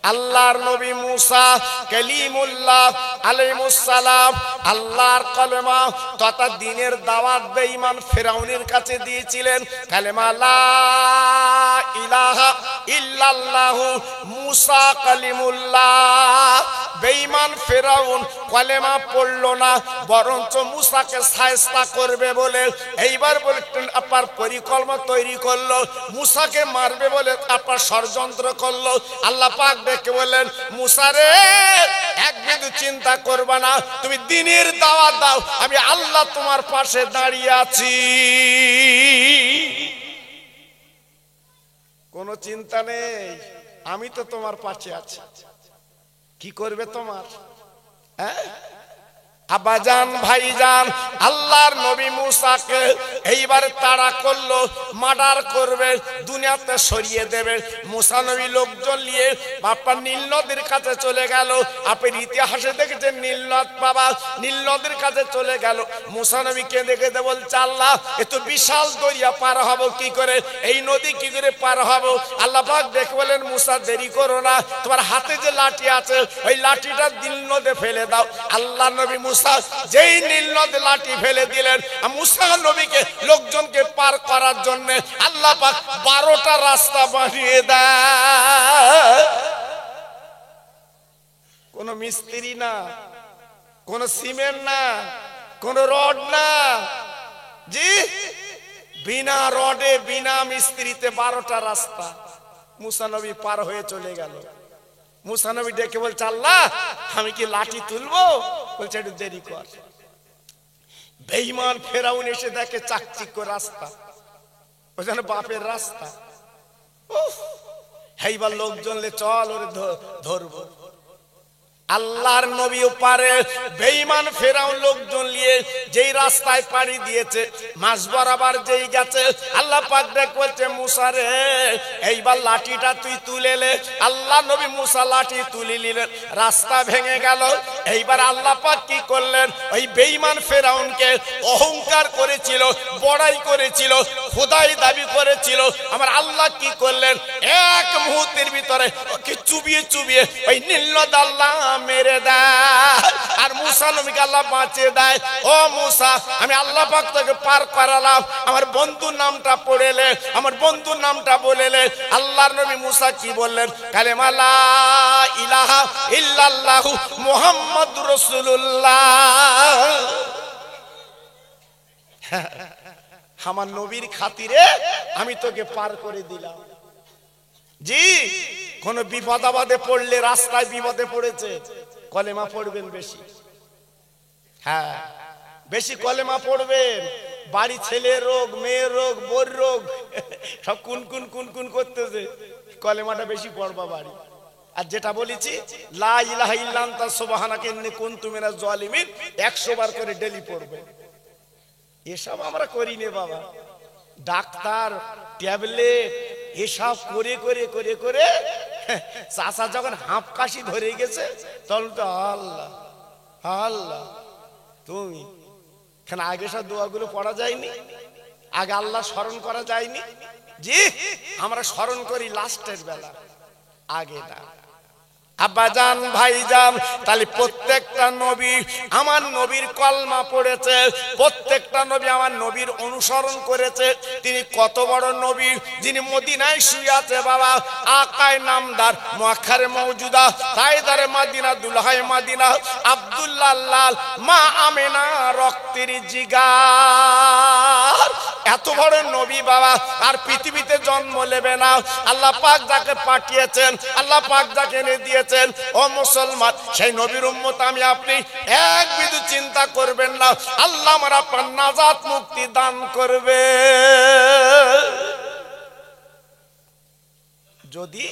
আল্লাহর নবী মুসা কালিমুল্লাহ আলাইহিস সালাম আল্লাহর কলেমা তথা দ্বীনের দাওয়াত বেঈমান ফিরাউনের কাছে দিয়েছিলেন। কালেমা লা ইলাহা ইল্লাল্লাহ মুসা কালিমুল্লাহ। বেঈমান ফিরাউন কলেমা পড়লো না, বরঞ্চ মুসাকে শায়েস্তা করবে বলে এইবার বলতেন আপনার পরিকল্পনা তৈরি করলো, মুসাকে মারবে বলে আপনার ষড়যন্ত্র করলো। আল্লাহ পাক ডেকে বললেন, মুসা রে এক বিন্দু চিন্তা করবা না, তুমি দ্বীনের দাওয়াত দাও, আমি আল্লাহ তোমার পাশে দাঁড়িয়ে আছি। কোনো চিন্তা নেই, আমি তো তোমার পাশে আছি। কি করবে তোমার? হ্যাঁ আব্বাজান ভাইজান, আল্লাহর নবী মুসাকে এইবার তাড়া করলো, মার্ডার করবে, দুনিয়াতে সরিয়ে দেবে। মুসা নবী লোকজন নিয়ে বাপ্পা নীল নদীর কাছে চলে গেল। আপনি ইতিহাসে দেখেছেন নীল নদ, বাবা নীল নদীর কাছে চলে গেল। মুসা নবী কেঁদে কেঁদে বলছে, আল্লাহ এত বিশাল দরিয়া পার হব কি করে, এই নদী কি করে পার হব? আল্লাহ পাক দেখে বলেন, মুসা দেরি করো না, তোমার হাতে যে লাঠি আছে ওই লাঠিটা নীল নদে ফেলে দাও। আল্লাহ নবী যেই নীল নদে লাঠি ফেলে দিলেন, মুসা নবীকে লোকজনকে পার করার জন্য আল্লাহ পাক 12টা রাস্তা বানিয়ে দেয়। কোন মিস্ত্রি না, কোন সিমেন্ট না, কোন রড না, জি বিনা রডে বিনা মিস্ত্রিতে 12টা রাস্তা মুসা নবী পার হয়ে চলে গেল। মুসা নবী ডেকে বলছে, আল্লাহ আমি কি লাঠি তুলবো? বলছে একটু দেরি কর। বেঈমান ফেরাউন এসে দেখে চাকচিক্য রাস্তা, ওখানে বাপের রাস্তা। এইবার লোকজন চল ওরে ধরবো। আল্লাহর নবী পারে, বেঈমান ফেরাউন লোকজন নিয়ে যেই রাস্তায় পাড়ি দিয়েছে, মাঝ বরাবর যেই গেছে, আল্লাহ পাক ডেকে বলছে, মুসা রে এইবার লাঠিটা তুই তুলে লে। আল্লাহ নবী মুসা লাঠি তুলে নিলেন, রাস্তা ভেঙে গেল। এইবার আল্লাহ পাক কি করলেন, ওই বেঈমান ফেরাউনকে অহংকার করেছিল, বড়াই করেছিল, খোদাই দাবি করেছিল, আমার আল্লাহ কি করলেন, এক মুহূর্তের ভিতরে ওকে চুবিয়ে চুবিয়ে ওই নীল নদ আল্লাহ মেরে দেয়, আর মুসা নবীকে আল্লাহ বাঁচিয়ে দেয়। ও মুসা, আমি আল্লাহ পাক তোকে পার করালাম, আমার বন্ধুর নামটা পড়েলে, আমার বন্ধুর নামটা বলেলে। আল্লাহর নবী মুসা কি বললেন, কালেমা লা ইলাহা ইল্লাল্লাহু মুহাম্মাদুর রাসূলুল্লাহ। আমার নবীর খাতিরে আমি তোকে পার করে দিলাম। জি কোন বিপদ আপদে পড়লে, রাস্তায় বিপদে পড়েছে, কলেমা পড়বেন বেশি। হ্যাঁ বেশি কলেমা পড়বেন। বাড়ি ছেলের রোগ, মেয়ের রোগ, বোর রোগ সব কুন কুন কুন কুন করতেছে, কলেমাটা বেশি পড়বা বাড়ি। আর যেটা বলেছি লা ইলাহা ইল্লা আনতা সুবহানাকা ইন্নী কুনতু মিনাজ জালিমিন 100 বার করে ডেলি পড়বে। এসব আমরা করি নে বাবা, ডাক্তার ট্যাবলেট এসব করে করে করে করে চাষা যখন হাঁপ কাশি ধরে গেছে, তখন তো আল্লাহ আল্লাহ তুমি কেন আগে সব দোয়াগুলো পড়া যায়নি, আগে আল্লাহ স্মরণ করা যায়নি। জি আমরা স্মরণ করি লাস্টের বেলা, আগে না। আব্বাজান ভাইজান, তাহলে প্রত্যেকটা নবী আমার নবীর কলমা পড়েছে, প্রত্যেকটা নবী আমার নবীর অনুসরণ করেছে। তিনি কত বড় নবী, যিনি মদিনায় শুয়ে আছে বাবা, আকায় নামদার মুআক্খারে মওজুদা তাইদারে মাদিনা দুলহায়ে মাদিনা আব্দুল্লাহ লাল মা আমেনা রক্তের জিগার, এত বড় নবী বাবা আর পৃথিবীতে জন্ম নেবে না। আল্লাহ পাক যাকে পাঠিয়েছেন, আল্লাহ পাক যাকে এনে দিয়েছেন, ও মুসলমান সেই নবীর উম্মত আমি আপনি এক বিন্দু চিন্তা করবেন না, আল্লাহ আমার আপনার নাজাত মুক্তি দান করবে যদি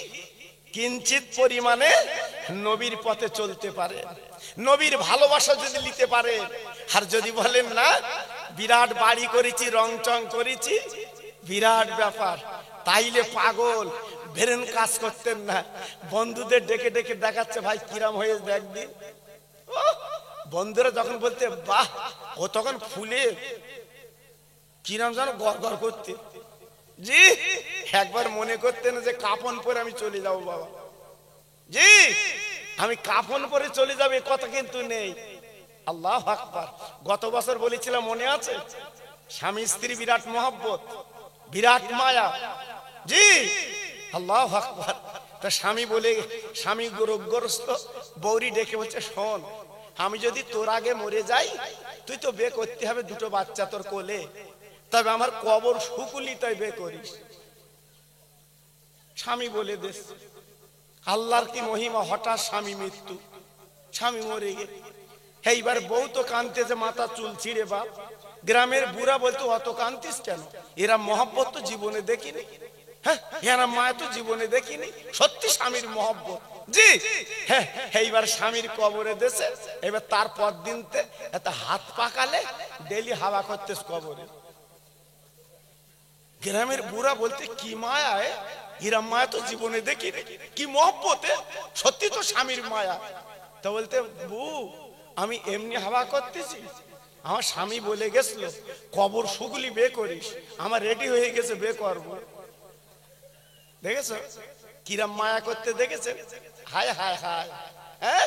কিঞ্চিত পরিমাণে নবীর পথে চলতে পারে, নবীর ভালোবাসা যদি নিতে পারে। আর যদি বলেন না বিরাট বাড়ি করেছি, রং চং করেছি, বিরাট ব্যাপার, তাইলে পাগল বেরেন কাজ করতেন না। বন্ধুদের ডেকে ডেকে দেখাচ্ছে, ভাই কিরাম হয়েছে একদিন। বন্ধুরা যখন বলতে বাহ, ও তখন ফুলে কিরাম যেন গড়গড় করতে। জি একবার মনে করতেন যে কাপন পরে আমি চলে যাবো বাবা। জি আমি কাফন পরে চলে যাবে কথা কিন্তু নেই। আল্লাহু আকবার। গত বছর বলেছিলাম মনে আছে, স্বামী স্ত্রী বিরাট মহব্বত, বিরাট মায়া। জি আল্লাহু আকবার। তা স্বামী বলে, স্বামী রোগগ্রস্ত, বৌরি ডেকে বলছে, শোন, আমি যদি তোর আগে মরে যাই, তুই তো বিয়ে করতে হবে, দুটো বাচ্চা তোর কোলে, তবে আমার কবর শুকুলি তাই বিয়ে করিস। স্বামী বলে দেশ, আল্লাহর কি মহিমা, হঠাৎ স্বামী মৃত্যু, স্বামী মরে গেল। এইবার বউ তো কাঁদতেছে, মাথা চুল ছিঁড়ে। বাপ গ্রামের বুড়া বলতো, অত কাঁদতিস কেন? এরা মহব্বত তো জীবনে দেখিনি, হ্যাঁ এরা মায়া তো জীবনে দেখিনি। সত্যি স্বামীর মহব্বত। জি হ্যাঁ। এইবার স্বামীর কবরে দেশে, এবার তারপর দিনতে এত হাত পাকালে ডেলি হাওয়া করতেস কবরে। গ্রামের বুড়া বলতে, কি মায়া, এরা মায়া তো জীবনে দেখিনি, কি মহব্বতে, সত্যি তো স্বামীর মায়া। তা বলতে, বউ আমি এমনি হাওয়া করতেছি, আমার স্বামী বলে গেছিল কবর শুকলি বে করিস, আমার রেডি হয়ে গেছে, বে করবো। দেখেছো কিরাম মায়া করতে, দেখেছে? হায় হায় হায়। হ্যাঁ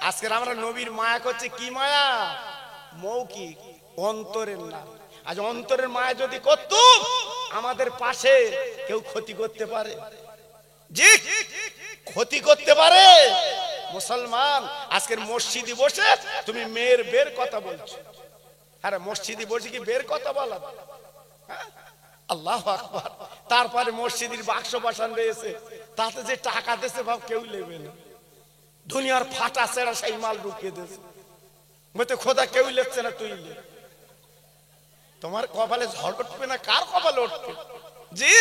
আজকের আমরা নবীর মায়া করছে, কি মায়া? মৌখিক, অন্তরের না। আজ অন্তরের মায়া যদি করত, আমাদের পাশে কেউ ক্ষতি করতে পারে? জি ক্ষতি করতে পারে। মুসলমান আজকের মসজিদে বসে তুমি মেয়ের বের কথা বলছো। আরে মসজিদে বসে কি বের কথা বলা? আল্লাহু আকবার। তারপরে মসজিদের বাক্স বসান রয়েছে, তাতে যে টাকা দিয়েছে ভাব কেউ নেবে না। দুনিয়ার ফাটা সেরা সেই মাল ঢুকিয়ে দিয়েছে, বলতে খোদা কেউ লেখছে না, তুই লে। তোমার কপালে ঝড় উঠবে না, কার কপালে উঠবে? জি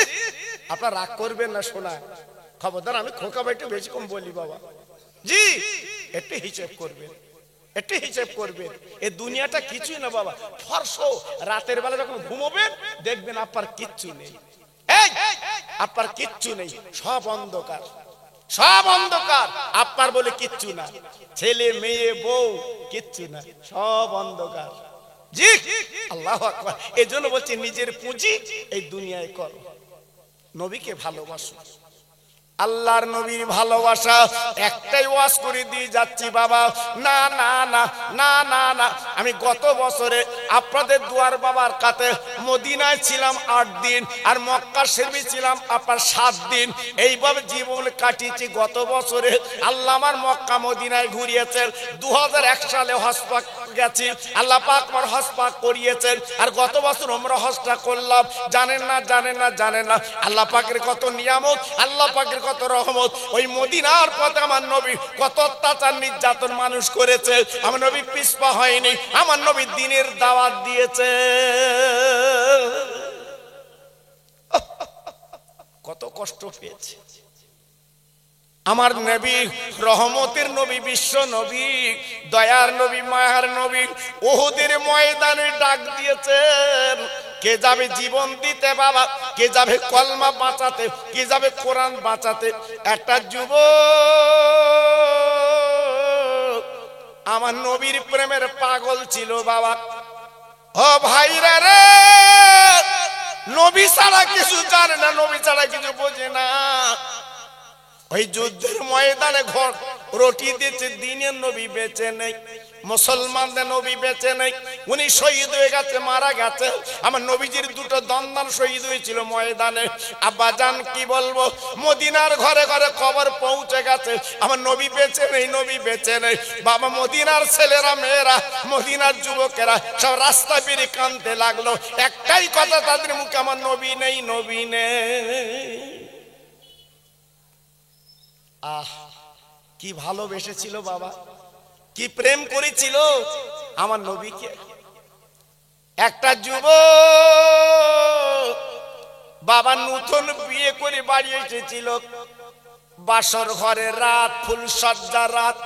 আপনার রাগ করবেন না, শোনা খবরদার, আমি খোকা ভাই একটু বেশি কম বলি বাবা। জি একটু হিসেব করবেন, একটু হিসেব করবেন। এই দুনিয়াটা কিছুই না বাবা। ফরসো রাতের বেলা যখন ঘুমোবেন, দেখবেন আপনার কিচ্ছু নেই, আপনার কিচ্ছু নেই, সব অন্ধকার, সব অন্ধকার। আপনার বলে কিচ্ছু না, ছেলে মেয়ে বউ কিচ্ছু না, সব অন্ধকার। জি আল্লাহু আকবার। এই জন্য বলছি, নিজের পুঁজি এই দুনিয়ায় করো, নবীকে ভালোবাসো। আল্লাহর নবীর ভালোবাসা একটাই ওয়াজ করে দিয়ে যাচ্ছি বাবা। না না না না না না, আমি গত বছরে আপনাদের দুয়ার বাবার কাছে মদিনায় ছিলাম 8 দিন, আর মক্কা শরীফে ছিলাম আপনার 7 দিন। এইভাবে জীবন কাটিয়েছি। গত বছরে আল্লাহ আমার মক্কা মদিনায় ঘুরিয়েছেন। 2001 সালে হজ পাক গেছি, আল্লাহ পাক আমার হজ পাক করিয়েছেন। আর গত বছর উমরা হজটা করলাম। জানেন না জানেন না জানেন না আল্লাহ পাকের কত নিয়ামত, আল্লাহ পাকের কত রহমত। ওই মদিনার পথে আমার নবী কত অত্যাচার নির্যাতন মানুষ করেছে, আমার নবী পিছপা হয়নি, আমার নবী দ্বীনের দাওয়াত দিয়েছে। কত কষ্ট পেয়েছে আমার নবী, রহমতের নবী, বিশ্ব নবী, দয়ার নবী, মায়ার নবী। উহুদের ময়দানে ডাক দিয়েছেন, কে যাবে জীবন দিতে বাবা, কে যাবে কলমা বাঁচাতে, কে যাবে কোরআন বাঁচাতে। একটা যুবক আমার নবীর প্রেমের পাগল ছিল বাবা। ও ভাইরা রে, নবী ছাড়া কিছু জানে না, নবী ছাড়া কিছু বোঝে না। ওই যুদ্ধের ময়দানে ঘর রুটি দিয়েছে, দিনের নবী বেঁচে নেই, মুসলমানদের নবী বেঁচে নেই। উনি শহীদ হয়ে গেছে, মারা গেছে। আমার নবীজির দুটো দন্দান শহীদ হয়েছিল ময়দানে। আব্বা জান কি বলবো, মদিনার ঘরে ঘরে খবর পৌঁছে গেছে, আমার নবী বেঁচে নেই, নবী বেঁচে নেই। বাবা মদিনার ছেলেরা, মেয়েরা, মদিনার যুবকেরা সব রাস্তা বেরিয়ে কাঁদতে লাগলো। একটাই কথা তাদের মুখে, আমার নবী নেই, নবী নেই। আহ কি ভালোবেসেছিল বাবা, কি প্রেম করেছিল আমার নবীকে। একটা যুবক বাবা নতুন বিয়ে করে বাড়ি এসেছিল, বাসর ঘরে রাত, ফুল সজ্জা রাত।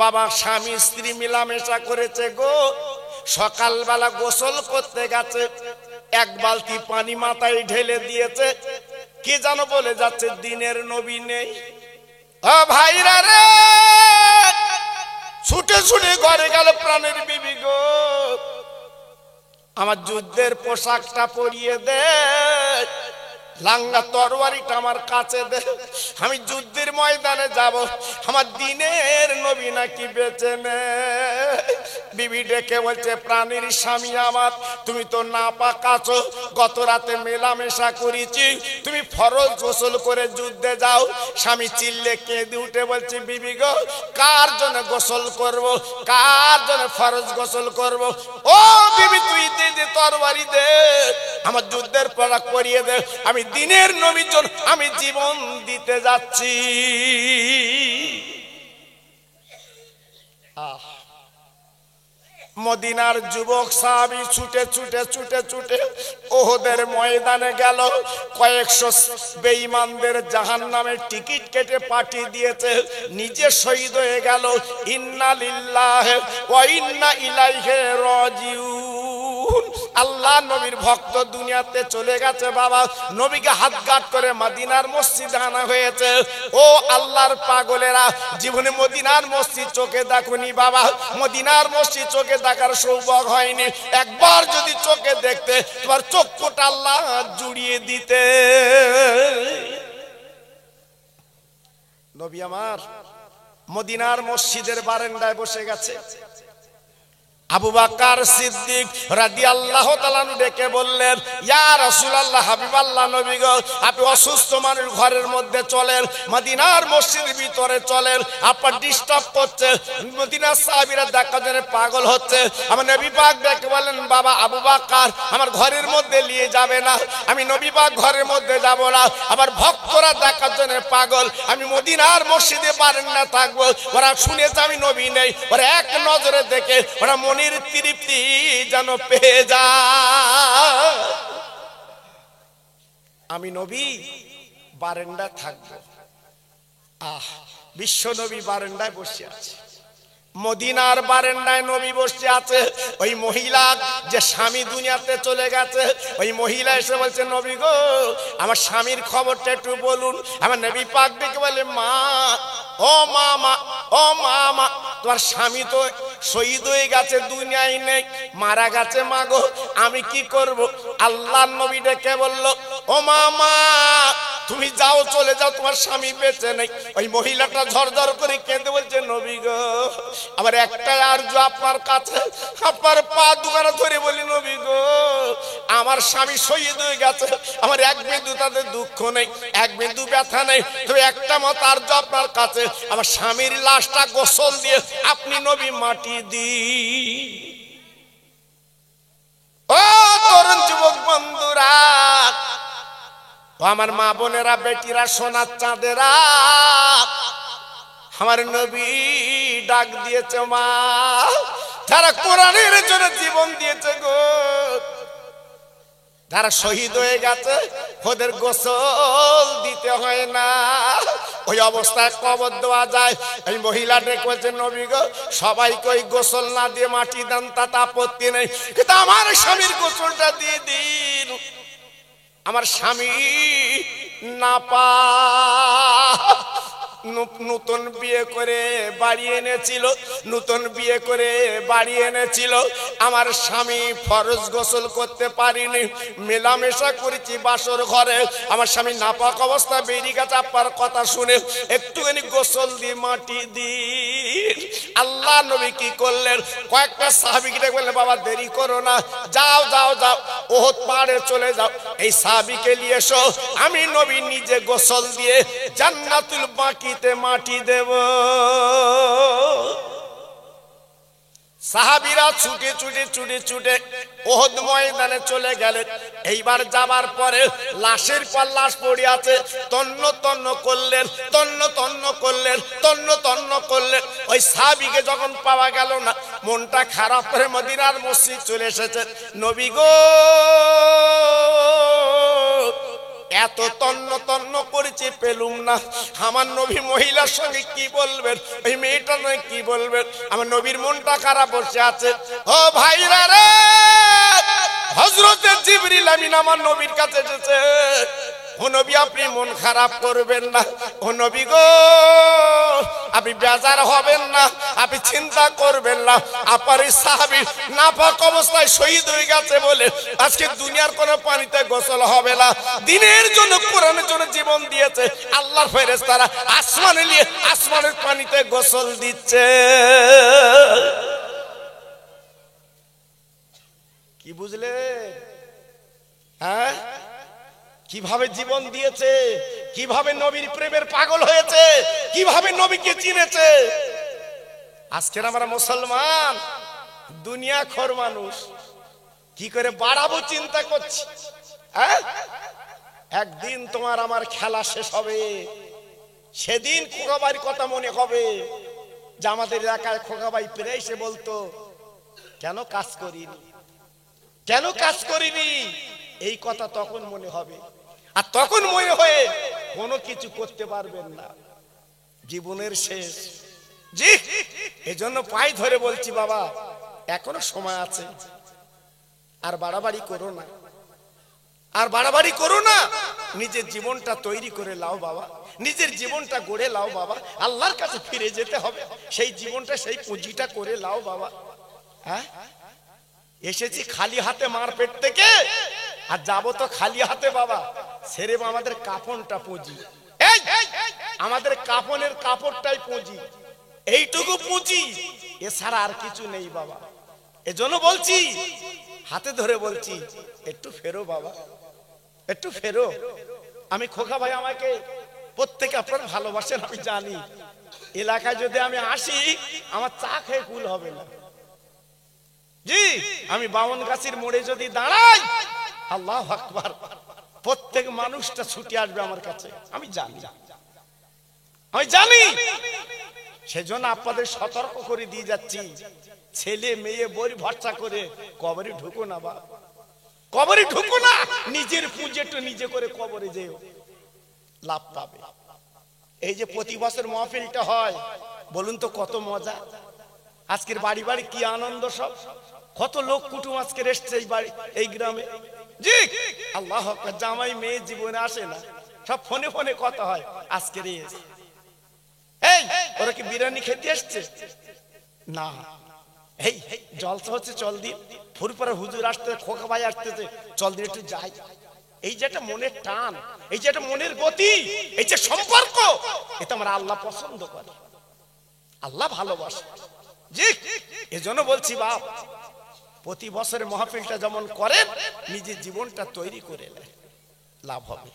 বাবা স্বামী স্ত্রী মিলামেশা করেছে গো। সকালবেলা গোসল করতে গেছে, এক বালতি পানি মাথায় ঢেলে দিয়েছে, কি জানো বলে যাচ্ছে, দিনের নবী নেই। ও ভাইরা রে, ছুটে ছুটে ঘরে গেল প্রাণের বিবি গো, আমার যুদ্ধের পোশাকটা পরিয়ে দে। লাঙ্গা তরবারিটা আমার কাছে দে, আমি যুদ্ধের ময়দানে যাব, আমার দিনের নবী নাকি বেঁচে নে। বিবি ডেকে বলছে, প্রাণীর স্বামী আমার, তুমি তো নাপাক আছো, গত রাতে মেলামেশা করেছি, তুমি ফরজ গোসল করে যুদ্ধে যাও। স্বামী চিল্লে কেঁদে উঠে বলছে, বিবি গো, কার জন্য গোসল করব, কার জন্য ফরজ গোসল করব? ও বিবি, তুই দে তরবারি দে, আমার যুদ্ধের পড়া করিয়ে দে, আমি দিনের নবীর জন্য আমি জীবন দিতে যাচ্ছি। মদিনার যুবক সাহাবী ছুটে ছুটে ছুটে ছুটে ওহদের ময়দানে গেল। কয়েকশো বেঈমানদের জাহান্নামের টিকিট কেটে পাঠিয়ে দিয়েছে, নিজে শহীদ হয়ে গেল। ইন্না লিল্লাহি ওয়া ইন্না ইলাইহি রাজিউন। আল্লাহ নবীর ভক্ত দুনিয়াতে চলে গেছে বাবা, নবীকে হাতঘাট করে মদিনার মসজিদে আনা হয়েছে। ও আল্লাহর পাগলেরা, জীবনে মদিনার মসজিদ চোখে দেখুনি বাবা, মদিনার মসজিদ চোখে দেখার সৌভাগ্য হয়নি। একবার যদি চোখে দেখতে, তোমার চক্ষুটা আল্লাহ জুড়িয়ে দিতে। নবী আমার মদিনার মসজিদের বারান্দায় বসে গেছে। আবু বকর সিদ্দিক রাদিয়াল্লাহু তাআলা ডেকে বললেন, ইয়া রাসূলুল্লাহ, হাবিবাল্লাহ নবী গো, আপনি অসুস্থ মানুষ, ঘরের মধ্যে চলেন, মদিনার মসজিদের ভিতরে চলেন, আপনার ডিস্টার্ব করছে। মদিনার সাহাবীরা দেখার জন্য পাগল হচ্ছে। আমার নবী পাক ডেকে বলেন, বাবা আবু বকর, আমার ঘরের মধ্যে নিয়ে যাবে না, আমি নবী পাক ঘরের মধ্যে যাব না, আমার ভক্তরা দেখার জন্য পাগল, আমি মদিনার মসজিদে বারান্দায় থাকবো, ওরা শুনেছে আমি নবী নেই, ওরা এক নজরে দেখে ওরা তৃপ্তি যেন পেয়ে যায়। আমি নবী বারান্দা থাকবো। বিশ্ব নবী বারান্দায় বসে আছে, মদিনার বারান্দায় নবী বসে আছে। ওই মহিলা যে স্বামী দুনিয়াতে চলে গেছে, ওই মহিলা এসে বলছে, নবী গো, আমার স্বামীর খবরটা একটু বলুন। আমার নবী পাক ডেকে বলে, মা, ও মা, ও মা, তোমার স্বামী তো শহীদ হয়ে গেছে, দুনিয়ায় নেই, মারা গেছে। মা গো, আমি কি করব? আল্লাহর নবী ডেকে বলল, ও মা, তুমি যাও, চলে যাও, তোমার স্বামী বেঁচে নেই। ওই মহিলাটা ঝরঝর করে কেঁদে বলছে, নবী গো, আমার একটাই আরজু আপনার কাছে, আপনার পা দুখানা ধরে বলি, নবী গো, আমার স্বামী শহীদ হয়ে গেছে, আমার এক বিন্দু তাদের দুঃখ নেই, এক বিন্দু ব্যথা নেই, তবে একটা মত আরজু আপনার কাছে, আমার স্বামীর লাশটা গোসল দিয়ে আপনি নবী মাটি দিন। ও তরুণ যুবক বন্ধুরা, ও আমার মা বোনেরা, বেটিরা, সোনার চাঁদেরা, আমার নবী ডাক দিয়েছে, মা, যারা কোরআনের জন্য জীবন দিয়েছে গো, যারা শহীদ হয়ে গেছে, ওদের গোসল দিতে হয় না, ওই অবস্থায় কবর দেওয়া যায়। এই মহিলা ডেকে বলছে, নবী গো, সবাইকে ওই গোসল না দিয়ে মাটি দেন, তাতে আপত্তি নেই, কিন্তু আমার স্বামীর গোসলটা দিয়ে দিন। আমার স্বামী নতুন বিয়ে করে বাড়ি এনেছিল, নতুন বিয়ে করে বাড়ি এনেছিল। আমার স্বামী ফরজ গোসল করতে পারিনি, মেলামেশা করেছি বাসর ঘরে, আমার স্বামী নাপাক অবস্থা বেরিয়ে গেছে, আপনার কথা শুনে একটুখানি গোসল দিয়ে মাটি দিন। আল্লাহ নবী কি করলেন, কয়েকটা সাহাবীকে বললেন, বাবা দেরি করো না, যাও যাও যাও, ওহদ পাহাড়ে চলে যাও, এই সাহাবীকে নিয়ে এসো, আমি নবী নিজে গোসল দিয়ে জান্নাতুল বাকিতে মাটি দেব। সাহাবীরা ছুটে ছুটে ছুটে ছুটে ওহদ ময়দানে চলে গেলেন। এইবার যাবার পরে লাশের পর লাশ পড়ে আছে, তন্ন তন্ন করলেন, তন্ন তন্ন করলেন, তন্ন তন্ন করলেন। ওই সাহাবীকে যখন পাওয়া গেল না, মনটা খারাপ করে মদিনার মসজিদ চলে এসেছে। নবী গো, এত তন্ন তন্ন করেছি, পেলুম না, আমার নবী মহিলার সঙ্গে কি বলবেন, ওই মেয়েটা নয় কি বলবেন, আমার নবীর মনটা খারাপ বসে আছে। ও ভাইরা রে, হযরতে জিবরিল আমিন আমার নবীর কাছে এসেছে। ও নবী, আপনি মন খারাপ করবেন না, ও নবী গো, আপনি আপনি বেজার হবেন না, আপনি চিন্তা করবেন না। আপার সাহাবী নাপাক অবস্থায় শহীদ হয়ে গেছে বলে আজকে দুনিয়ার কোনো পানিতে গোসল হবে না। দিনের জন্য, কোরআনের জন্য জীবন দিয়েছে আল্লাহর ফেরেশতারা আসমানে নিয়ে আসমানের পানিতে গোসল দিচ্ছে। কি বুঝলে? হ্যাঁ, কিভাবে জীবন দিয়েছে, কিভাবে নবীর প্রেমের পাগল হয়েছে, কিভাবে নবীকে চিনেছে। আজকের আমরা মুসলমান দুনিয়া খোর মানুষ, কি করে বাড়াবো চিন্তা করছি। হ্যাঁ, একদিন তোমার আমার খেলা শেষ হবে, সেদিন খোকাবাইয়ের কথা মনে হবে যে আমাদের এলাকায় খোকাবাই পেরে এসে বলতো কেন কাজ করিনি, কেন কাজ করিনি, এই কথা তখন মনে হবে। আর তখন মনে হয়ে কোনো কিছু করতে পারবেন না, জীবনের শেষ। জি, এজন্য পায়ে ধরে বলছি বাবা, এখনো সময় আছে, আর বাড়াবাড়ি করো না, আর বাড়াবাড়ি করো না। নিজের জীবনটা তৈরি করে লাও বাবা, নিজের জীবনটা গড়ে লাও বাবা। আল্লাহর কাছে ফিরে যেতে হবে, সেই জীবনটা, সেই পুঁজিটা করে লাও বাবা। হ্যাঁ, এসেছি খালি হাতে মার পেট থেকে, আর যাবো তো খালি হাতে বাবা। সেরে আমাদের কাফনটা পুঁজি, আমাদের কাফনের কাপড়টাই পুঁজি, এইটুকু পুঁজি, এছাড়া আর কিছু নেই বাবা। এজন্য বলছি, হাতে ধরে বলছি, একটু ফেরো বাবা, একটু ফেরো। আমি খোকা ভাই, আমাকে প্রত্যেকে আপনারা ভালোবাসেন আমি জানি। এলাকায় যদি আমি আসি, আমার চা খেয়ে কুল হবে না। জি, আমি বামন গাছির মোড়ে যদি দাঁড়াই, আল্লাহু আকবার, প্রত্যেক মানুষটা ছুটে আসবে আমার কাছে, আমি জানি, আমি জানি। সেজন্য আপনাদের সতর্ক করে দিয়ে যাচ্ছি, ছেলে মেয়ে বই ভরসা করে কবরে ঢুকো না বা, কবরে ঢুকো না। নিজের পুঁজিটা নিজে করে কবরে যেও, লাভ পাবে। এই যে প্রতি বছর মাহফিলটা হয়, বলুন তো কত মজা। আজকের বাড়ি বাড়ি কি আনন্দ, সব কত লোক কুটুম আজকে এসছে এই বাড়ি, এই গ্রামে। জি, আল্লাহ আকবার। জামাই মেয়ে জীবনে আসে না, সব ফোনে ফোনে কথা হয়। আজকের এই ওরা কি বিরিয়ানি খেতে এসছে না, এই জলসা হচ্ছে, চল দিন। ফুরপুরা হুজুর আসতে, খোকা ভাই আসতেছে, চল দিন একটু যাই। এই যে একটা মনের টান, এই যে একটা মনের গতি, এই যে সম্পর্ক, এটা আমরা আল্লাহ পছন্দ করে, আল্লাহ ভালোবাসে। জি, এজন্য বলছি বাপ, প্রতি বছরের মাহফিলটা যেমন করেন, নিজের জীবনটা তৈরি করে নেয়, লাভ হবে।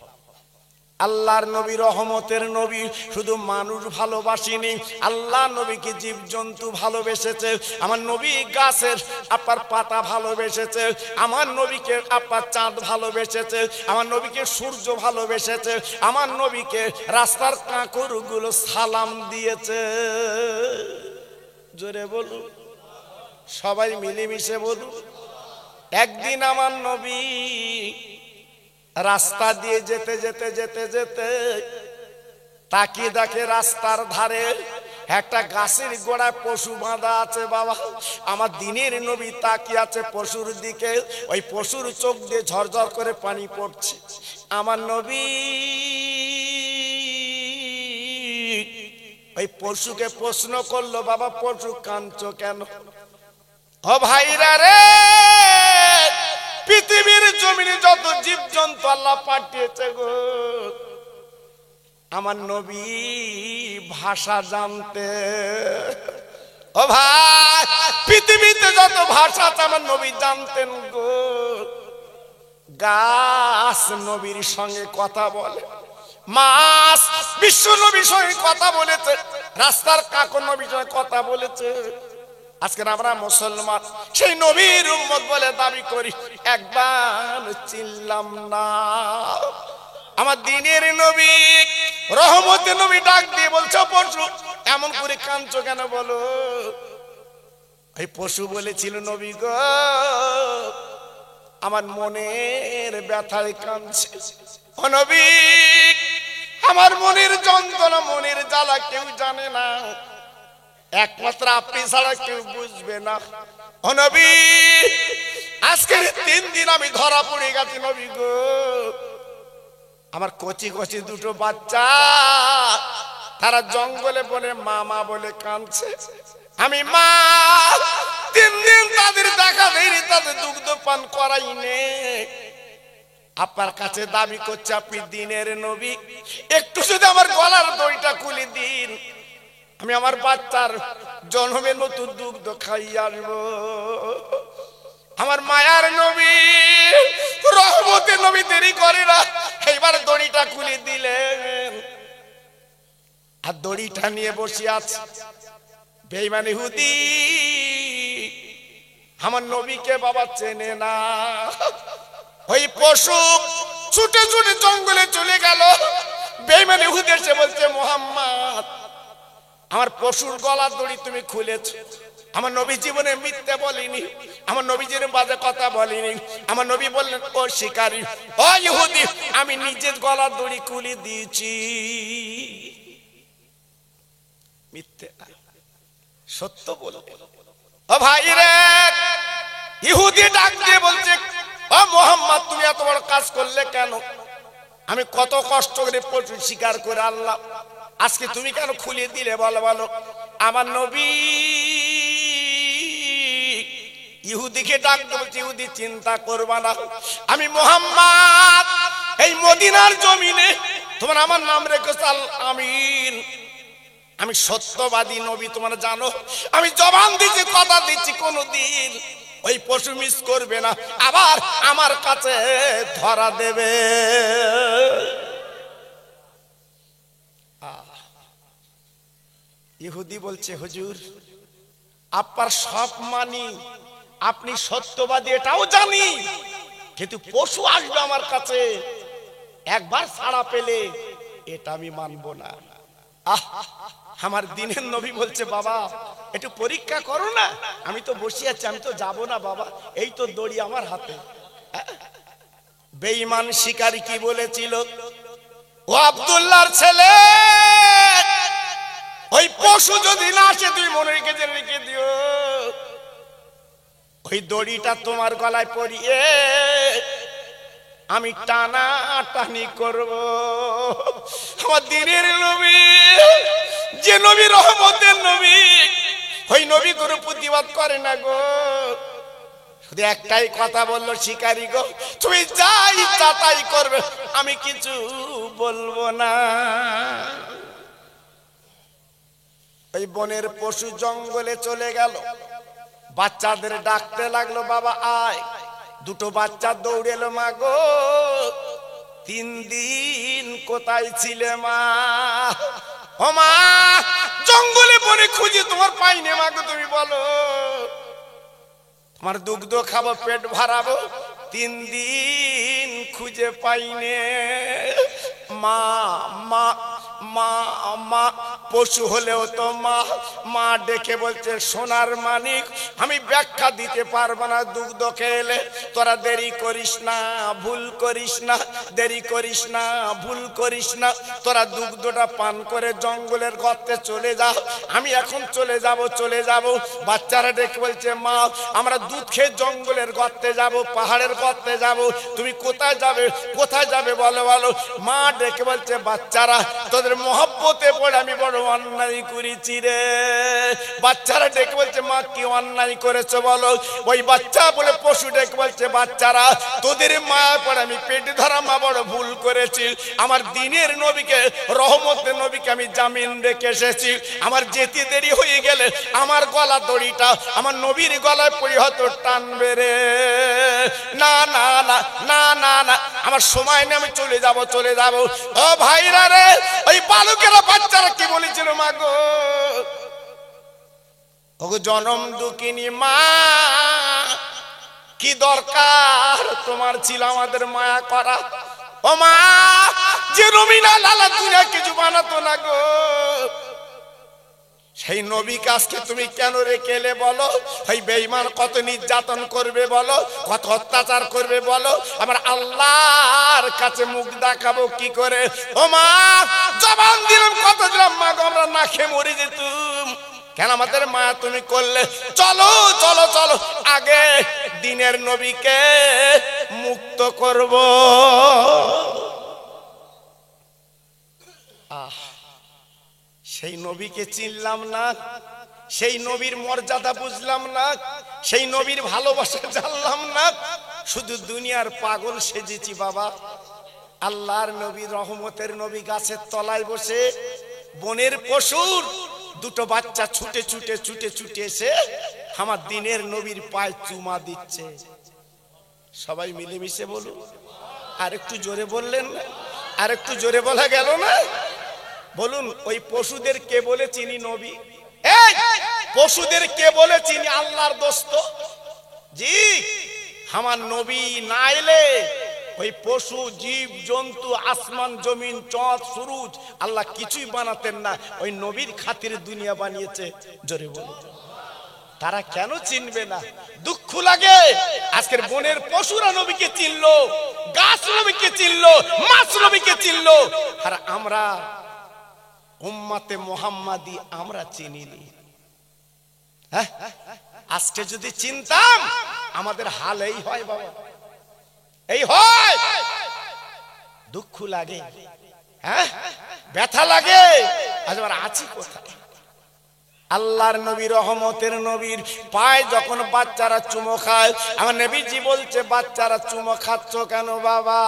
আল্লাহর নবী রহমতের নবী, শুধু মানুষ ভালোবাসেনি, আল্লাহ নবীকে জীবজন্তু ভালোবেসেছে। আমার নবী গাছের আপনার পাতা ভালোবেসেছে, আমার নবীকে আপনার চাঁদ ভালোবেসেছে, আমার নবীকে সূর্য ভালোবেসেছে, আমার নবীকে রাস্তার কাঁকরগুলো সালাম দিয়েছে। জোরে বলুন, সবাই মিলেমিশে বলুন। একদিন আমার নবী রাস্তা দিয়ে যেতে যেতে যেতে যেতে তাকিয়ে দেখে রাস্তার ধারে একটা গাছের গোড়ায় পশু বাঁধা আছে। বাবা, আমার দিনের নবী তাকিয়ে আছে পশুর দিকে, ওই পশুর চোখ দিয়ে ঝরঝর করে পানি পড়ছে। আমার নবী ওই পশুকে প্রশ্ন করলো, বাবা পশু কাঁদছো কেন? ও ভাইরা রে, পৃথিবীর জমিনে যত জীবজন্তু আল্লাহ পাঠিয়েছে গো, আমার নবী ভাষা জানতে। ও ভাই, পৃথিবীতে যত ভাষা আছে আমার নবী জানতেন গো। গাছ নবীর সঙ্গে কথা বলে, মাছ বিশ্ব নবীর সঙ্গে কথা বলেছে, রাস্তার কাকর নবীর সঙ্গে কথা বলেছে। আজকে আমরা মুসলমান সেই নবীর উম্মত বলে দাবি করি, একবার চিনলাম না। আমার দিনের নবী রহমতের নবী ডাক দিয়ে বলছো, পশু এমন করে কাঁদছো কেন বলো? এই পশু বলেছিল, নবী গো, আমার মনের ব্যথায় কাঁদছে। ও নবী, আমার মনের যন্ত্রণা, মনের জ্বালা কেউ জানে না, একমাত্র আপনি ছাড়া কেউ বুঝবে না। ও নবী, আজকের 3 দিন আমি ধরা পড়ে গেছি নবী গো। আমার কচি কচি দুটো বাচ্চা, তারা জঙ্গলে বলে মা মা বলে কাঁদছে। আমি মা 3 দিন তাদের দেখা দেয়নি, তাদের দুগ্ধ পান করাইনি। আপনার কাছে দাবি করছে আপনি দিনের নবী, একটু যদি আমার গলার দড়িটা খুলে দিন, আমি আমার বাচ্চার জন্মের নতুন দুগ্ধ খাইয়ে আসবো। আমার মায়ার নবী, রহমতের নবী দেরি করে না, এইবার দড়িটা খুলে দিলেন। আর দড়িটা নিয়ে বসে আছে বেঈমান ইহুদি। আমার নবীকে বাবা চেনে না। ওই পশু ছুটে ছুটে জঙ্গলে চলে গেল। বেঈমান ইহুদি এসে বলছে মুহাম্মদ, আমার পশুর গলার দড়ি তুমি খুলেছ। আমার নবী জীবনে মিথ্যে বলিনি, আমার নবী জীবনে বাজে কথা বলিনি। আমার নবী বললেন ও শিকারী, ও ইহুদি, আমি নিজের গলার দড়ি খুলে দিয়েছি। মিথ্যে সত্য বলে। ও ভাই রে, ইহুদি ডাক দিয়ে বলছে ও মুহাম্মদ, তুমি এত বড় কাজ করলে কেন? আমি কত কষ্ট করে পশু শিকার করে আনলাম, আজকে তুমি কেন খুলে দিলে? বলো বলো। আমার নবী ইহুদিকে ডাক দিয়ে বলছে ইহুদি চিন্তা করবা না, আমি মুহাম্মদ এই মদিনার জমিনে তোমার আমার নাম রেখেছো আল আমিন। আমি সত্যবাদী নবী, তোমরা জানো। আমি জবান দিচ্ছি, কথা দিচ্ছি, কোনদিন ওই পশু মিস করবে না, আবার আমার কাছে ধরা দেবে। ইহুদি বলছে হুজুর, আপনার সব মানি, আপনি সত্যবাদী এটাও জানি, কিন্তু পশু আসবে আমার কাছে একবার ছাড়া পেলে এটা আমি মানবো না। আমার দিনের নবী বলছে বাবা একটু পরীক্ষা করো না, আমি তো বসে আছি, আমি তো যাব না বাবা, এই তো দড়ি আমার হাতে। বেঈমান শিকারী কি বলেছিল, ও আব্দুল্লাহর ছেলে, ওই পশু যদি না আসে তুই মনে রেখে দিও, ওই দড়িটা তোমার গলায় পরিয়ে আমি টানা টানি করব। আমার দিনের নবী, যে নবী রহমতের নবী, ওই নবী কোনো প্রতিবাদ করে না গো। শুধু একটাই কথা বললো, শিকারী গো তুমি যা ইচ্ছা তাই করবে, আমি কিছু বলবো না। এই বনের পশু জঙ্গলে চলে গেল, বাচ্চাদের ডাকতে লাগলো বাবা আয়। দুটো বাচ্চা দৌড়ে এলো, মা গো 3 দিন কোথায় ছিলে মা? ও মা, জঙ্গলে বনে খুঁজে তোমার পাইনি মা গো, তুমি বলো তোমার দুগ্ধ খাবো, পেট ভরাবো, 3 দিন খুঁজে পাইনে। মা মা মা মা, পশু হলেও তো মা। মা ডেকে বলছে সোনার মানিক, আমি ব্যাখ্যা দিতে পারবো না, দুগ্ধ খেলে তোরা দেরি করিস না, ভুল করিস না, দেরি করিস না, ভুল করিস না, তোরা দুগ্ধটা পান করে জঙ্গলের গর্তে চলে যা, আমি এখন চলে যাব। বাচ্চারা ডেকে বলছে মা আমরা দুধ খেয়ে জঙ্গলের গর্তে যাব, পাহাড়ের গর্তে যাব, তুমি কোথায় যাবে বলো বলো। মা ডেকে বলছে বাচ্চারা তোদের মহব্বতে পড়ে আমি বড় অন্যায় করেছি রে। বাচ্চারা ডেকে বলছে মা কি অন্যায় করেছো বলো। ওই বাচ্চা বলে পশু ডেকে বলছে বাচ্চারা তোদের মায়া পড়ে আমি পেটে ধরা মা বড় ভুল করেছি। আমার দিনের নবীকে, রহমতের নবীকে আমি জামিন রেখে এসেছি, আমার যেতে দেরি হয়ে গেলে আমার গলা দড়িটা আমার নবীর গলায় পড়ে হয়তো টানবে রে। না না না না না না, আমার সময় নেই, আমি চলে যাব। ও ভাইরা রে, ওই বালকেরা বাচ্চারা কি বলেছিল মা গো, ওগো জনম দুঃখিনী মা, কি দরকার তোমার ছিল আমাদের মায়া করা? ও মা, যে নবী না লালা দুনিয়া কিছু বানাতো না গো, সেই নবীকে আজকে তুমি কেন রেখে এলে বলো? ওই বেঈমান কত নির্যাতন করবে বলো, কত অত্যাচার করবে বলো, আমার আল্লাহর কাছে মুখ দেখাবো কি করে? ও মা, জবান দিলাম, কত দিলাম মা গো, আমরা না খেয়ে মরে যেতুম, কেন আমাদের মায়া তুমি করলে? চলো চলো চলো, আগে দিনের নবীকে মুক্ত করব। সেই নবীকে চিনলাম না, সেই নবীর মর্যাদা বুঝলাম না, সেই নবীর ভালোবাসা জানলাম না, শুধু দুনিয়ার পাগল সেজেছি বাবা। আল্লাহর নবী, রহমতের নবী গাছের তলায় বসে বনের পশুর দুটো বাচ্চা ছুটে ছুটে ছুটে ছুটে এসে আমার দিনের নবীর পায়ে চুমা দিচ্ছে। সবাই মিলেমিশে বলুন, আর একটু জোরে বললেন না? আর একটু জোরে বলা গেল না? বলুন, ওই পশুদের কে বলে চিনি নবী? এই পশুদের কে বলে চিনি আল্লাহর দোস্ত? জি, আমার নবী না এলে ওই পশু জীব জন্তু আসমান জমিন চাঁদ সূরজ আল্লাহ কিছুই বানাতেন না। ওই নবীর খাতিরে দুনিয়া বানিয়েছে। জোরে বলুন, তারা কেন চিনবে না? দুঃখ লাগে। আজকের বনের পশুরা নবীকে চিনলো, গাছ নবীকে চিনলো, মাছ নবীকে চিনলো, আর আমরা উম্মতে মুহাম্মাদি আমরা চিনিনি। হ্যাঁ, আজকে যদি চিনতাম আমাদের হাল এই হয় বাবা, এই হয়। দুঃখ লাগে, হ্যাঁ, ব্যথা লাগে। আজ আমরা আছি কোথায়? আল্লাহর নবী, রহমতের নবীর পায়ে যখন বাচ্চারা চুমো খায়, আমার নবীজি বলছে, বাচ্চারা চুমো খাচ্ছ কেন বাবা?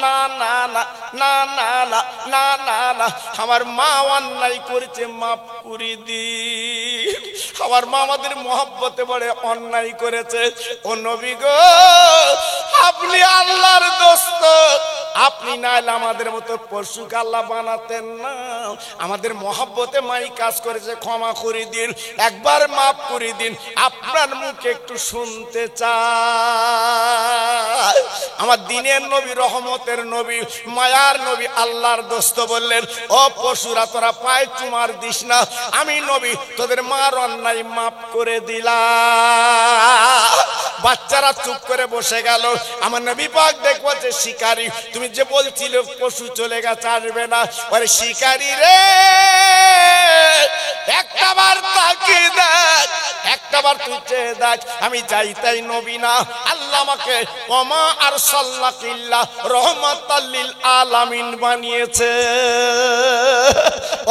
না না না না না না না না না, আমার মা অন্যায় করেছে, মাফ করে দি। আমার মা আমাদের মহব্বতে বড় অন্যায় করেছে। ও নবী গো, আপনি আল্লাহর দোস্ত, আপনি না এলে আমাদের মতো পশুকে আল্লাহ বানাতেন না। আমাদের মহব্বতে মাই কাজ করেছে, ক্ষমা করে দিন, একবার মাফ করে দিন, আপনার মুখে একটু শুনতে চাই। আমার দিনের নবী, রহমতের নবী, মায়ার নবী, আল্লাহর দোস্ত বললেন, ও পশুরা তোরা পায়ে চুমার দিস না, আমি নবী তোদের মার অন্যায় মাফ করে দিলাম। বাচ্চারা চুপ করে বসে গেল। আমার নবী পাক দেখবো যে শিকারী, তুমি যে বলছিল পশু চলে গেছে আসবে না, ওরে শিকারী রে, একটাবার তাকিয়ে দেখ, একটাবার তুই চেয়ে দেখ, আমি যাই তাই নবী না, আল্লাহ আমাকে ওমা আরসালনাকা ইল্লা রাহমাতাল লিল আলামিন বানিয়েছে।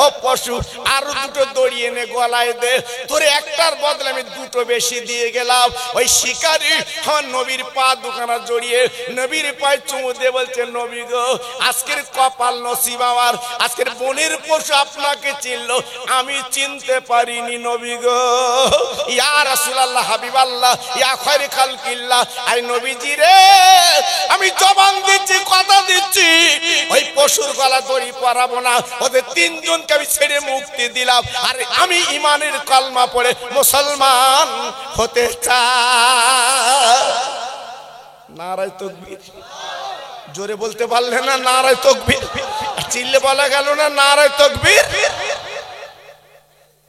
ও পশু, আর দুটো দড়ি এনে গলায় দে, তোর একটার বদলে আমি দুটো বেশি দিয়ে গেলাম। ওই শিকারী আমার নবীর পা দুখানা জড়িয়ে নবীর পায়ে চুমু দিয়ে বলছে, নবী গো, আজকের কপাল নসিব আমার, আজকের বনের পশু আপনাকে চিনলো, আমি চিনতে পারিনি নবী গো। ইয়া রাসূলুল্লাহ, হাবিবাল্লাহ, ইয়া খায়রে খালকিল্লাহ, আই নবীজি রে, আমি জবান দিচ্ছি, কথা দিচ্ছি, ওই পশুর গলা দড়ি পরাবো না, ওদের তিনজনকে আমি ছেড়ে মুক্তি দিলাম, আর আমি ইমানের কলমা পড়ে মুসলমান হতে চাই। নারায়ে তাকবীর। জোরে বলতে পারলে না নারায়ে তাকবীর? চিল্লে বলা গেল না নারায়ে তাকবীর?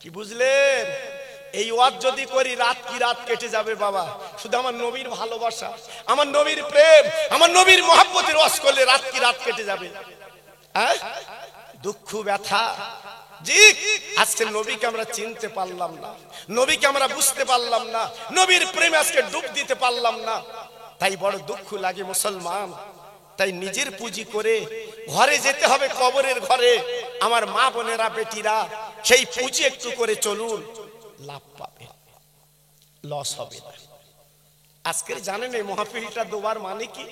কি বুঝলেন? এই ওয়াজ যদি করি রাত কি রাত কেটে যাবে বাবা। শুধু আমার নবীর ভালোবাসা, আমার নবীর প্রেম, আমার নবীর মহব্বতের ওয়াজ করলে রাত কি রাত কেটে যাবে। হ্যাঁ, দুঃখ ব্যথা। জি, আজকে নবীকে আমরা চিনতে পারলাম না, নবীকে আমরা বুঝতে পারলাম না, নবীর প্রেমে আজকে ডুব দিতে পারলাম না, তাই বড় দুঃখ লাগে মুসলমান। তাই নিজের পুঁজি করে ঘরে যেতে হবে, কবরের ঘরে। আমার মা বোনেরা, বেটিরা, সেই পুঁজি একটু করে চলুন, লাভ পাবে, লস হবে না। আজকের জানেন এই মাহফিলটা দেওয়ার মানে কি?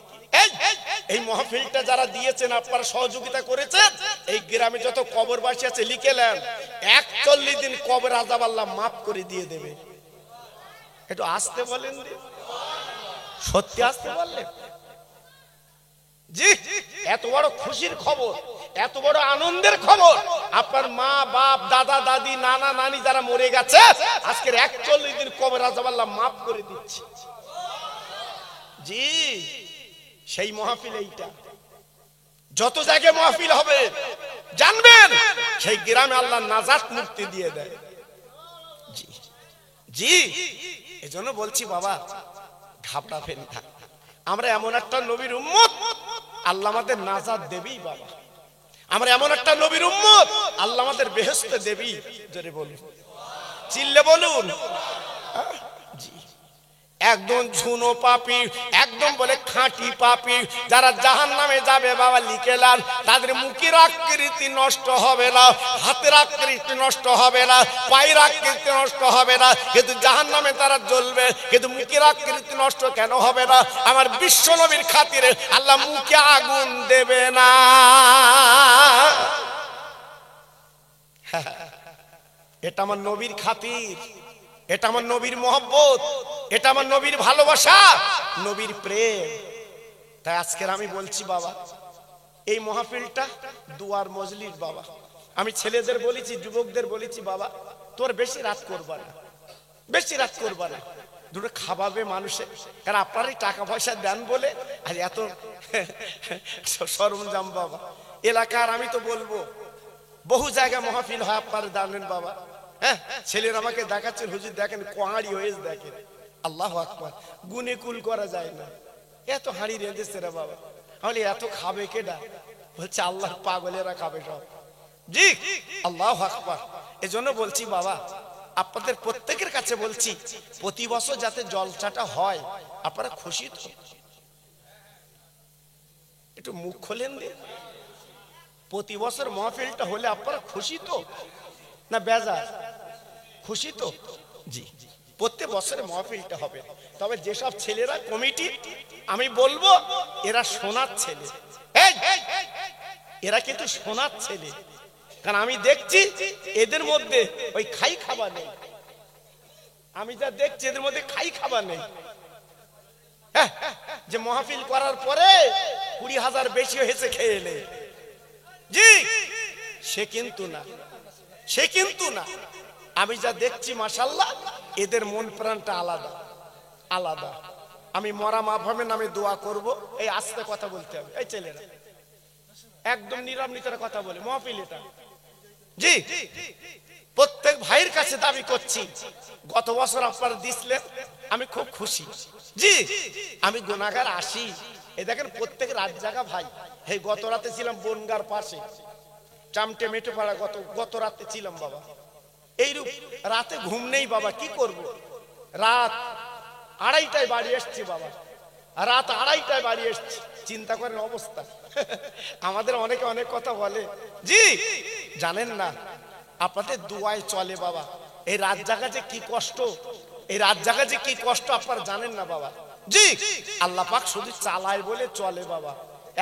এই মাহফিলটা যারা দিয়েছেন, আপনারা সহযোগিতা করেছেন, এই গ্রামে যত কবরবাসী আছে লিখেলেন, 41 দিন কবর আযাব আল্লাহ মাফ করে দিয়ে দেবে। একটু আসতে বলেন, সত্যি আসতে বললেন? জি, এত বড় খুশির খবর, এত বড় আনন্দের খবর। আপনার মা বাপ, দাদা দাদি, নানা নানি যারা মরে গেছে, আজকের 41 দিন কবর আযাব আল্লাহ মাফ করে দিচ্ছে। জি, সেই মাহফিল এইটা। যত জায়গায় মাহফিল হবে জানবেন, সেই গ্রামে আল্লাহ নাজাত মুক্তি দিয়ে দেয়। জি জি, এজন্য বলছি বাবা, ঘাবড়াবেন না। আমরা এমন একটা নবীর উম্মত, আল্লাহ আমাদের নাজাত দেবেই বাবা। আমরা এমন একটা নবীর উম্মত, আল্লাহ আমাদের বেহেশত দেবেই। জোরে বলুন, চিল্লে বলুন। জি, একদম ঝুনো পাপী, একদম বলে খাঁটি পাপী, যারা জাহান্নামে যাবে বাবা লিখে লাল, তাদের মুখের আকৃতি নষ্ট হবে না, হাতের আকৃতি নষ্ট হবে না, পায়ের আকৃতি নষ্ট হবে না, কিন্তু জাহান্নামে তারা জ্বলবে। কিন্তু মুখের আকৃতি নষ্ট কেন হবে না? আমার বিশ্ব নবীর খাতিরে আল্লাহ মুখে আগুন দেবে না। এটা আমার নবীর খাতির, এটা আমার নবীর মহব্বত, এটা আমার নবীর ভালোবাসা, নবীর প্রেম। তাই আজকের আমি বলছি বাবা, এই মাহফিলটা দুয়ার মজলিস বাবা। আমি ছেলেদের বলেছি, যুবকদের বলেছি, বাবা তোর বেশি রাত করবা না, বেশি রাত করবা না, দুটো খাওয়াবে মানুষে। কারণ আপনারাই টাকা পয়সা দেন বলে আর এত সরঞ্জাম বাবা এলাকার। আমি তো বলবো বহু জায়গায় মাহফিল হয়, আপনারা জানেন বাবা। হ্যাঁ, ছেলেরা আমাকে দেখাচ্ছেন, হুজুর দেখেন কোহাড়ি হয়েছে, দেখেন আল্লাহু আকবার, গুনে কুল করা যায় না, এত হাঁড়ি রেঁধেছে রে বাবা। তাহলে এত খাবে কেডা? বলছে আল্লাহ, পাগলেরা খাবে সব। জি আল্লাহু আকবার। এজন্য বলছি বাবা, আপনাদের প্রত্যেকের কাছে বলছি, প্রতি বছর যাতে জলসাটা হয়, আপনারা খুশি তো? একটু মুখ খোলেন দিন। প্রতি বছর মাহফিলটা হলে আপনারা খুশি তো না বেজার? খুশি তো? জি, প্রত্যেক বছরে মাহফিলটা হবে। তবে যেসব ছেলেরা কমিটি, আমি বলবো এরা সোনার ছেলে, এরা কিন্তু সোনার ছেলে। কারণ আমি দেখছি এদের মধ্যে ওই খাই খাবার নেই, আমি যা দেখছি এদের মধ্যে খাই খাবার নেই। হ্যাঁ, যে মাহফিল করার পরে 20,000 বেশি হয়েছে খেয়ে এলে, জি সে কিন্তু না, সে কিন্তু না। আমি যা দেখছি মাশাআল্লাহ, এদের মন প্রাণটা আলাদা আলাদা। আমি মরা মাহফিলের নামে দোয়া করব। এই আস্তে কথা বলতে হবে, এই ছেলেরা একদম নিরামনিতার কথা বলে মাহফিল এটা। জি, প্রত্যেক ভাইয়ের কাছে দাবি করছি, গত বছর আপনারা দিছিলেন, আমি খুব খুশি। জি, আমি গুনাহগার আসি। এই দেখেন প্রত্যেক রাত জাগা ভাই। এই গত রাতে ছিলাম বনগার পাশে চামটে মেটে পাড়া, গত রাতে ছিলাম বাবা। এইরূপ রাতে ঘুম নেই বাবা, কি করব? রাত 2:30টায় বাড়ি এসছি বাবা, রাত 2:30টায় বাড়ি এসছি। চিন্তা করেন অবস্থা। আমাদের অনেকে অনেক কথা বলে, জি জানেন না আপনাদের দুয়ায় চলে বাবা। এই রাত জাগা যে কি কষ্ট, এই রাত জাগা যে কি কষ্ট আপনারা জানেন না বাবা। জি, আল্লাহ পাক শুধু চালায় বলে চলে বাবা,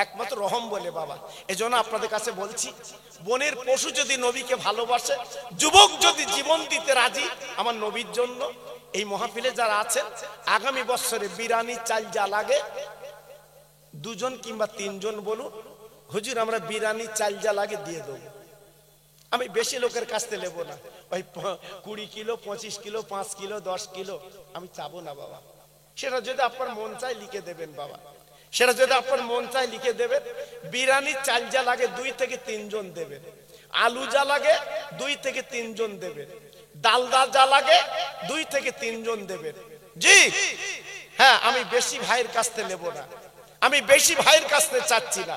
একমাত্র রহম বলে বাবা। এজন্য আপনাদের কাছে বলছি, বনের পশু যদি নবীকে ভালোবাসে, যুবক যদি জীবন দিতে রাজি আমার নবীর জন্য, এই মাহফিলে যারা আছেন, আগামী বছরে বিরিয়ানি চাল যা লাগে 2 জন কিংবা 3 জন বলুন, হুজুর আমরা বিরিয়ানি চাল যা লাগে দিয়ে দেবো। আমি বেশি লোকের কাছ থেকে নেবো না, ওই 20 কিলো 25 কিলো 5 কিলো 10 কিলো আমি চাবো না বাবা। সেটা যদি আপনার মন চায় লিখে দেবেন বাবা, সেটা যদি আপনার মন চায় লিখে দেবেন। বিরিয়ানির চাল যা লাগে 2 থেকে 3 জন দেবেন, আলু যা লাগে 2 থেকে 3 জন দেবেন, ডাল যা লাগে 2 থেকে 3 জন দেবেন। জি হ্যাঁ, আমি বেশি ভাইয়ের কাছ থেকে নেবো না, আমি বেশি ভাইয়ের কাছ থেকে চাচ্ছি না।